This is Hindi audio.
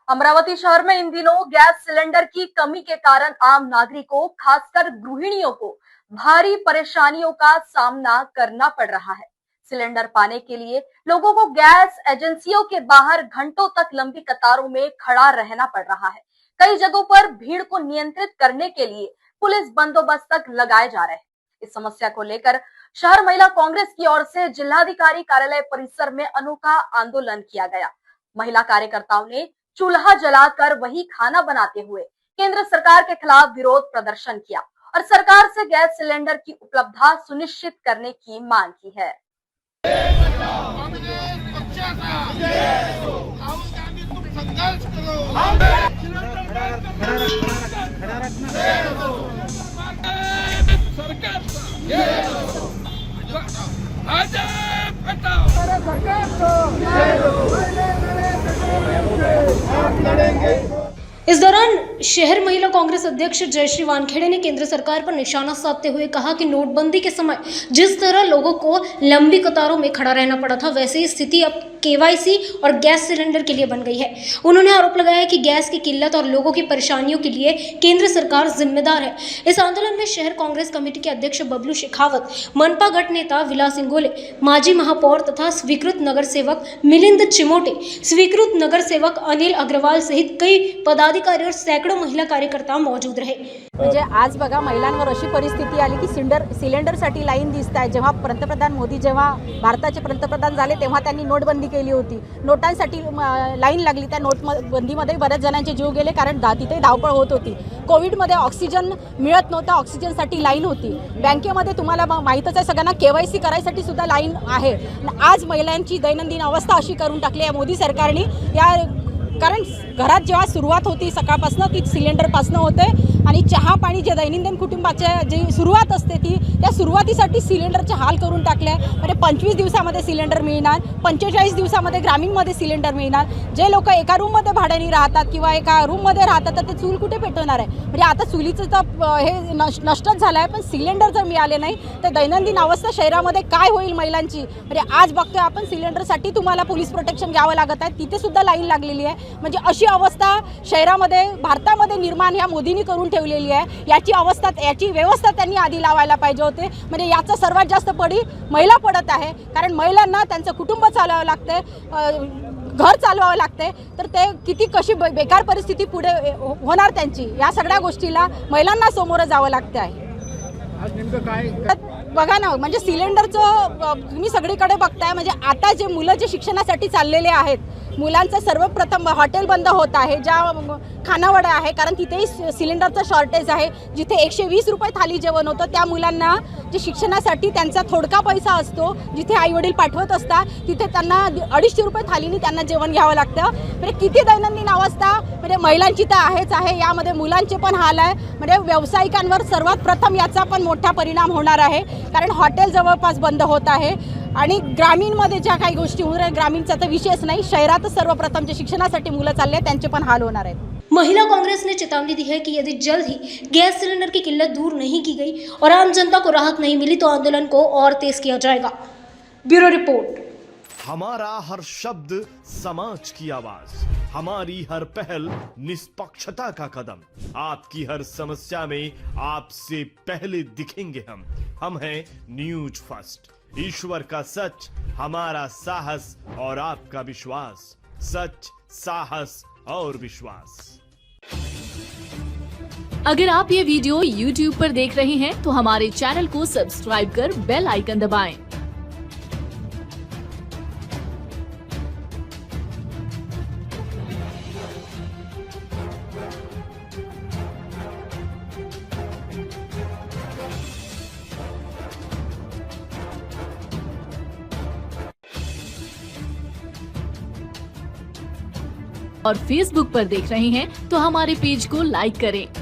अमरावती शहर में इन दिनों गैस सिलेंडर की कमी के कारण आम नागरिकों, खासकर गृहिणियों को भारी परेशानियों का सामना करना पड़ रहा है। सिलेंडर पाने के लिए लोगों को गैस एजेंसियों के बाहर घंटों तक लंबी कतारों में खड़ा रहना पड़ रहा है। कई जगहों पर भीड़ को नियंत्रित करने के लिए पुलिस बंदोबस्त तक लगाए जा रहे हैं। इस समस्या को लेकर शहर महिला कांग्रेस की ओर से जिलाधिकारी कार्यालय परिसर में अनोखा आंदोलन किया गया। महिला कार्यकर्ताओं ने चूल्हा जलाकर वही खाना बनाते हुए केंद्र सरकार के खिलाफ विरोध प्रदर्शन किया और सरकार से गैस सिलेंडर की उपलब्धता सुनिश्चित करने की मांग की है। इस दौरान शहर महिला कांग्रेस अध्यक्ष जयश्री वानखेड़े ने केंद्र सरकार पर निशाना साधते हुए कहा कि नोटबंदी के समय जिस तरह लोगों को लंबी कतारों में खड़ा रहना पड़ा था, वैसे ही स्थिति अब केवाईसी और गैस सिलेंडर के लिए बन गई है। उन्होंने आरोप लगाया कि गैस की किल्लत और लोगों की परेशानियों के लिए केंद्र सरकार जिम्मेदार है। इस आंदोलन में शहर कांग्रेस कमेटी के अध्यक्ष बबलू शेखावत, मनपा गठ नेता विलास इंगोले, माजी महापौर तथा स्वीकृत नगर सेवक मिलिंद चिमोटे, स्वीकृत नगर सेवक अनिल अग्रवाल सहित कई पदाधिकारी और सैकड़ों महिला कार्यकर्ता मौजूद रहे। म्हणजे आज बघा महिलांवर अशी परिस्थिती आली की सिलेंडरसाठी लाईन दिसत आहे। जेव्हा पंतप्रधान मोदी जेव्हा भारताचे पंतप्रधान झाले तेव्हा त्यांनी नोटबंदी केली होती। नोटांसाठी लाईन लागली। त्या नोटबंदीमध्ये बऱ्याच जणांचे जीव गेले कारण तिथे धावपळ होत होती। कोविडमध्ये ऑक्सिजन मिळत नव्हता, ऑक्सिजनसाठी लाईन होती। बँकेमध्ये तुम्हाला माहीतच आहे सगळ्यांना केवायसी करायसाठी सुद्धा लाईन आहे। आज महिलांची दैनंदिन अवस्था अशी करून टाकली आहे मोदी सरकारने। या कारण घरात जेव्हा सुरुवात होती सकाळपासून ती सिलेंडरपासून होते आणि चहा पाणी जे दैनंदिन कुटुंबाचे जी सुरुवात असते ती त्या सुरुवातीसाठी सिलेंडरचे हाल करून टाकले। म्हणजे 25 दिवसामध्ये सिलेंडर मिळणार, 45 दिवसामध्ये ग्रामीणमध्ये सिलेंडर मिळणार। जे लोक एका रूममध्ये भाड्याने राहतात किंवा एका रूममध्ये राहतात तर ते चूल कुठे पेटवणार आहे? म्हणजे आता चुलीचं तर हे नष्टच झालं आहे, पण सिलेंडर जर मिळाले नाही तर दैनंदिन अवस्था शहरामध्ये काय होईल महिलांची? म्हणजे आज बघतोय आपण सिलेंडरसाठी तुम्हाला पोलीस प्रोटेक्शन घ्यावं लागत आहे, तिथे सुद्धा लाईन लागलेली आहे। म्हणजे अशी अवस्था शहरामध्ये भारतामध्ये निर्माण या मोदींनी करून ठेवलेली आहे। याची व्यवस्था त्यांनी आधी लावायला पाहिजे होते। म्हणजे याचा सर्वात जास्त पडी महिला पडत आहे, कारण महिलांना त्यांचं कुटुंब चालवावं लागते, घर चालवावं लागते, तर ते किती कशी बेकार परिस्थिती पुढे होणार त्यांची। या सगळ्या गोष्टीला महिलांना समोर जावं लागते आहे। आज नेमकं काय बघा ना, म्हणजे सिलेंडरचं तुम्ही सगळीकडे बघताय। म्हणजे आता जे मुलं जे शिक्षणासाठी चाललेले आहेत, मुलांचं सर्वप्रथम हॉटेल बंद होत आहे, ज्या खानावळ आहे, कारण तिथेही सिलेंडरचं शॉर्टेज आहे। जिथे 120 रुपये थाली जेवण होतं त्या मुलांना जे शिक्षणासाठी त्यांचा थोडका पैसा असतो, जिथे आईवडील पाठवत असतात तिथे त्यांना 250 रुपये थालीने त्यांना जेवण घ्यावं लागतं। म्हणजे किती दैनंदिन अवस्था म्हणजे महिलांची तर आहेच आहे, यामध्ये मुलांचे पण हाल आहे। म्हणजे व्यावसायिकांवर सर्वात प्रथम याचा पण मोठा परिणाम होणार आहे, कारण हॉटेल जवळपास बंद होत आहे। आणि ग्रामीणमध्ये ज्या काही गोष्टी होणार आहे, ग्रामीणचा तर विषयच नाही, शहरातच सर्वप्रथम जे शिक्षणासाठी मुलं चालले त्यांचे पण हाल होणार आहेत। महिला कांग्रेस ने चेतावनी दी है कि यदि जल्द ही गैस सिलेंडर की किल्लत दूर नहीं की गई और आम जनता को राहत नहीं मिली तो आंदोलन को और तेज किया जाएगा। Bureau report. हमारा हर शब्द समाज की आवाज, हमारी हर पहल निष्पक्षता का कदम, आपकी हर समस्या में आपसे पहले दिखेंगे हम हैं न्यूज फर्स्ट। ईश्वर का सच, हमारा साहस और आपका विश्वास। सच, साहस और विश्वास। अगर आप ये वीडियो YouTube पर देख रहे हैं तो हमारे चैनल को सब्सक्राइब कर बेल आइकन दबाएं। और Facebook पर देख रहे हैं तो हमारे पेज को लाइक करें।